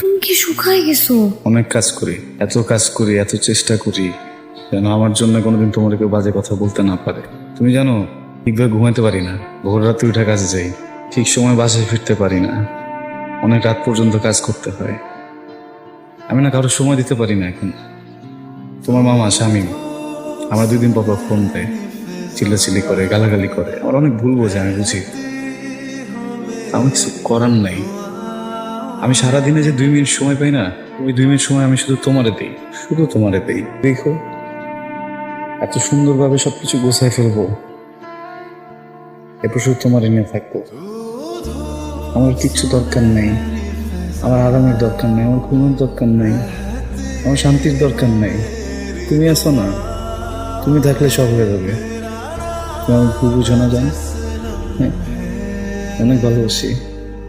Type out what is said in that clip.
তুমি কি শুকায় গেছো? অনেক কাজ করি, এত কাজ করি, এত চেষ্টা করি যেন আমার জন্য কোনোদিন তোমার কেউ বাজে কথা বলতে না পারে। তুমি জানো, ঠিকভাবে ঘুমাইতে পারি না, ভোর রাতে উঠে কাজে যাই, ঠিক সময় বাসায় ফিরতে পারি না, অনেক রাত পর্যন্ত কাজ করতে হয়। আমি না কারোর সময় দিতে পারি না এখন। তোমার মামা শামীম আমার 2 দিন পর ফোন দেয়, চিল্লাচিল্লি করে, গালাগালি করে, আমার অনেক ভুল বোঝে, আমি বুঝি। আমার কিছু করার নাই। আমি সারাদিনে যে 2 মিনিট সময় পাই না, ওই 2 মিনিট সময় আমি শুধু তোমারে দিই, শুধু তোমারে দিই। দেখো, এত সুন্দরভাবে সবকিছু গোছায় ফেলবো, এরপর শুধু তোমার নিয়ে থাকবো। আমার কিচ্ছু দরকার নেই, আমার আরামের দরকার নেই, আমার ঘুমের দরকার নেই, আমার শান্তির দরকার নেই। তুমি আছো না, তুমি থাকলে সব হয়ে যাবে। তুমি আমার ভুল বুঝো না, জান? হ্যাঁ, অনেক ভালোবাসি।